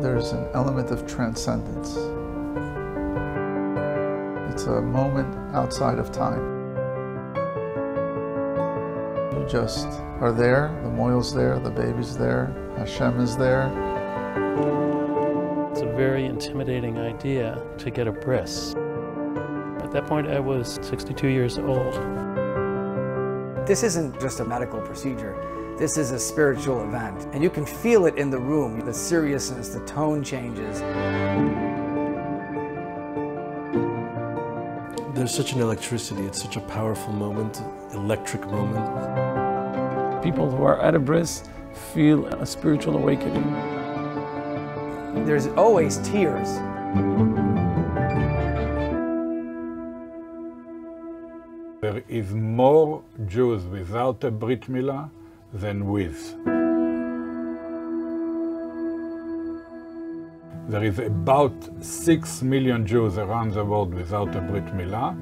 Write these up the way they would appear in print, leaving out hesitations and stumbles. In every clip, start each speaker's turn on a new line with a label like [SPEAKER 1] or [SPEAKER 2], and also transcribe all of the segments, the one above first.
[SPEAKER 1] There's an element of transcendence. It's a moment outside of time. You just are there, the moil's there, the baby's there, Hashem is there.
[SPEAKER 2] It's a very intimidating idea to get a bris. At that point, I was 62 years old.
[SPEAKER 3] This isn't just a medical procedure. This is a spiritual event, and you can feel it in the room, the seriousness, the tone changes.
[SPEAKER 4] There's such an electricity, it's such a powerful moment, electric moment.
[SPEAKER 5] People who are at a bris feel a spiritual awakening.
[SPEAKER 3] There's always tears.
[SPEAKER 6] There is more Jews without a Brit Milah than with. There is about 6 million Jews around the world without a Brit Milah.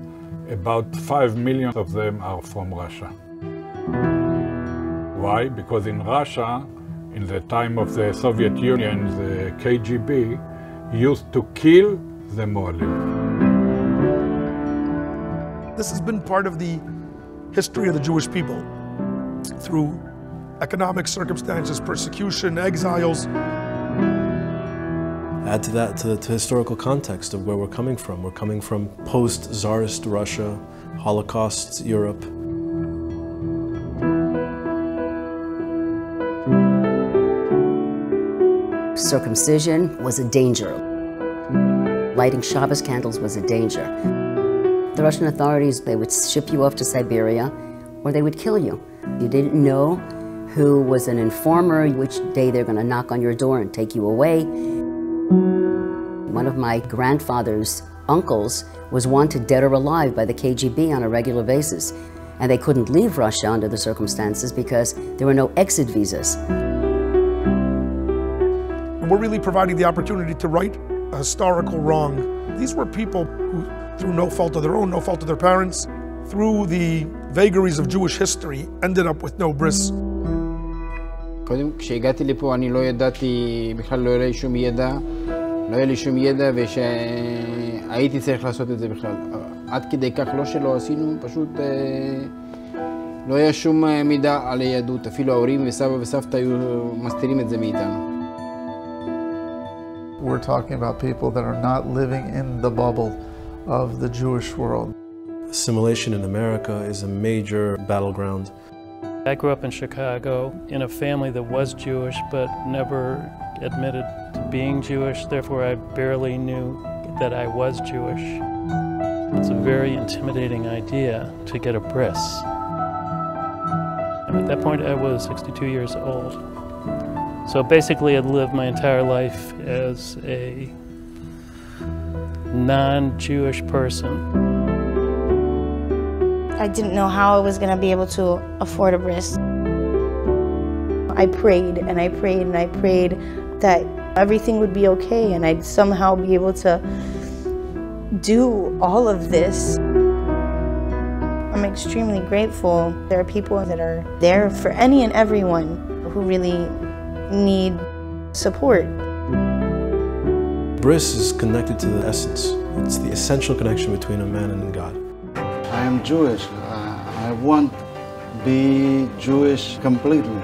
[SPEAKER 6] About 5 million of them are from Russia. Why? Because in Russia, in the time of the Soviet Union, the KGB used to kill the Moalim.
[SPEAKER 7] This has been part of the history of the Jewish people through economic circumstances, persecution, exiles.
[SPEAKER 4] Add to that to the historical context of where we're coming from. We're coming from post-Tsarist Russia, Holocaust Europe.
[SPEAKER 8] Circumcision was a danger. Lighting Shabbos candles was a danger. The Russian authorities, they would ship you off to Siberia, or they would kill you. You didn't know who was an informer, which day they're going to knock on your door and take you away. One of my grandfather's uncles was wanted dead or alive by the KGB on a regular basis, and they couldn't leave Russia under the circumstances because there were no exit visas.
[SPEAKER 7] And we're really providing the opportunity to right a historical wrong. These were people who, through no fault of their own, no fault of their parents, through the vagaries of Jewish history, ended up with no bris.
[SPEAKER 9] קודם, כשהגעתי לפה אני לא ידעתי, בכלל לא היה לי שום ידע, לא היה לי שום ידע ושהייתי צריך לעשות את זה בכלל. עד כדי כך לא שלא עשינו, פשוט לא היה שום מידע על היהדות, אפילו ההורים וסבא וסבתא היו מסתירים את זה מאיתנו.
[SPEAKER 1] We're talking about people that are not living in the bubble of the Jewish world.
[SPEAKER 4] Assimilation in America is a major battleground.
[SPEAKER 2] I grew up in Chicago in a family that was Jewish but never admitted to being Jewish, therefore I barely knew that I was Jewish. It's a very intimidating idea to get a bris. And at that point I was 62 years old. So basically I'd lived my entire life as a non-Jewish person.
[SPEAKER 10] I didn't know how I was going to be able to afford a bris. I prayed and I prayed and I prayed that everything would be okay and I'd somehow be able to do all of this. I'm extremely grateful. There are people that are there for any and everyone who really need support.
[SPEAKER 4] Bris is connected to the essence. It's the essential connection between a man and God.
[SPEAKER 11] I am Jewish. I want to be Jewish completely.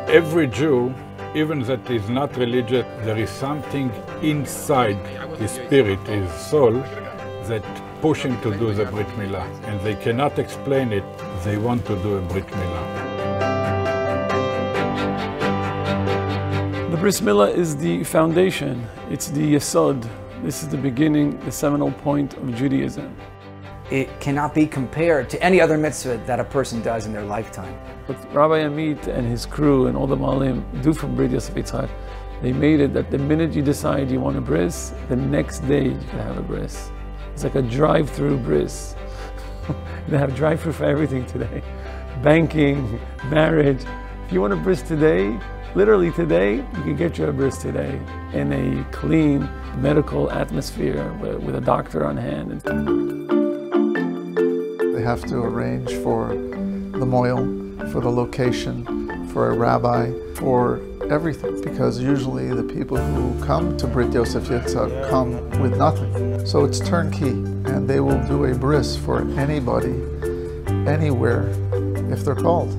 [SPEAKER 6] Every Jew, even that is not religious, there is something inside his spirit, his soul, that push him to do the Brit Milah. And they cannot explain it. They want to do a Brit Milah.
[SPEAKER 5] The Bris Milah is the foundation. It's the yesod. This is the beginning, the seminal point of Judaism.
[SPEAKER 3] It cannot be compared to any other mitzvah that a person does in their lifetime.
[SPEAKER 5] What Rabbi Amit and his crew and all the Malim do from Brit Yosef Ichak, they made it that the minute you decide you want a bris, the next day you can have a bris. It's like a drive-through bris. They have drive-through for everything today. Banking, marriage. If you want a bris today, literally today, you can get you a bris today in a clean medical atmosphere with a doctor on hand.
[SPEAKER 1] They have to arrange for the moil, for the location, for a rabbi, for everything, because usually the people who come to Brit Yosef Ichak come with nothing. So it's turnkey, and they will do a bris for anybody, anywhere, if they're called.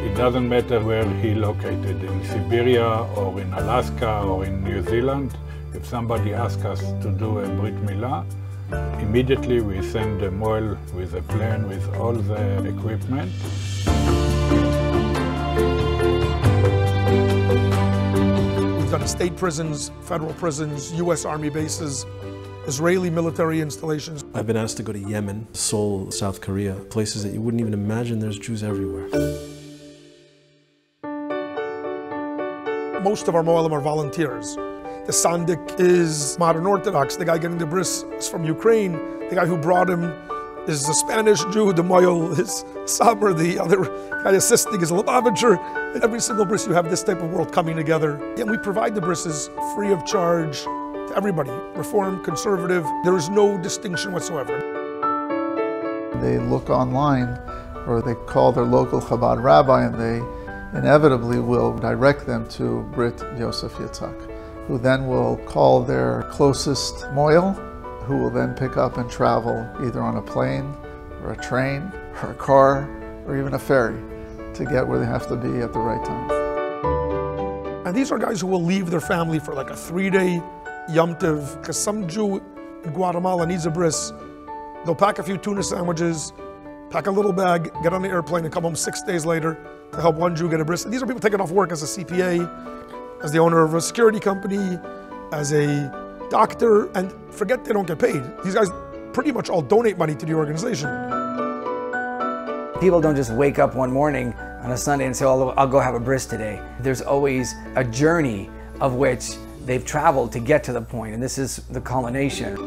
[SPEAKER 6] It doesn't matter where he located, in Siberia or in Alaska or in New Zealand. If somebody asks us to do a Brit Milah, immediately we send a moil with a plane with all the equipment.
[SPEAKER 7] We've done state prisons, federal prisons, U.S. Army bases, Israeli military installations.
[SPEAKER 4] I've been asked to go to Yemen, Seoul, South Korea, places that you wouldn't even imagine there's Jews everywhere.
[SPEAKER 7] Most of our Mo'alim are volunteers. The Sandik is modern Orthodox. The guy getting the bris is from Ukraine. The guy who brought him is a Spanish Jew. The Mo'il is Saber. The other guy assisting is a Lubavitcher. In every single bris you have this type of world coming together. And we provide the brises free of charge to everybody. Reform, conservative, there is no distinction whatsoever.
[SPEAKER 1] They look online or they call their local Chabad rabbi and they inevitably will direct them to Brit Yosef Ichak, who then will call their closest moil, who will then pick up and travel either on a plane or a train or a car or even a ferry to get where they have to be at the right time.
[SPEAKER 7] And these are guys who will leave their family for like a 3-day Yom Tov, because some Jew in Guatemala needs a bris. They'll pack a few tuna sandwiches, pack a little bag, get on the airplane and come home 6 days later to help one Jew get a bris. And these are people taking off work as a CPA, as the owner of a security company, as a doctor, and forget they don't get paid. These guys pretty much all donate money to the organization.
[SPEAKER 3] People don't just wake up one morning on a Sunday and say, oh, I'll go have a bris today. There's always a journey of which they've traveled to get to the point, and this is the culmination.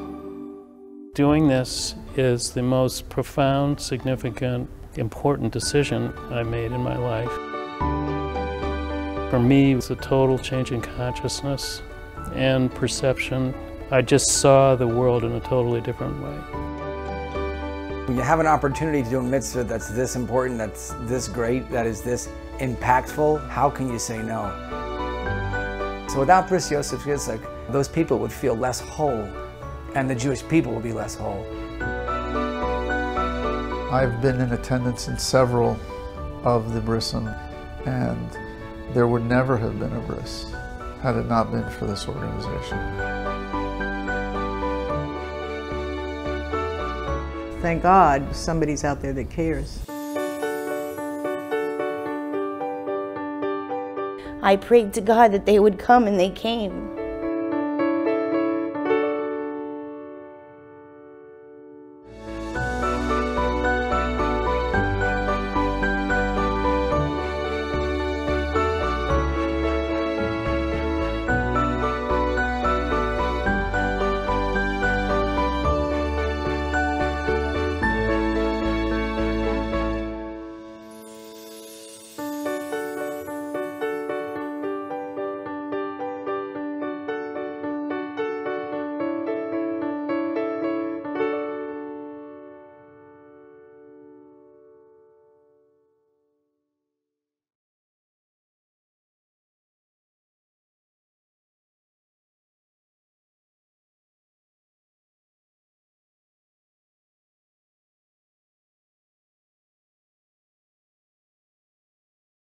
[SPEAKER 2] Doing this is the most profound, significant, important decision I made in my life. For me, it's a total change in consciousness and perception. I just saw the world in a totally different way.
[SPEAKER 3] When you have an opportunity to do a mitzvah that's this important, that's this great, that is this impactful, how can you say no? So without Brit Yosef Ichak, those people would feel less whole, and the Jewish people will be less whole.
[SPEAKER 1] I've been in attendance in several of the brisim, and there would never have been a bris had it not been for this organization.
[SPEAKER 12] Thank God somebody's out there that cares.
[SPEAKER 10] I prayed to God that they would come, and they came.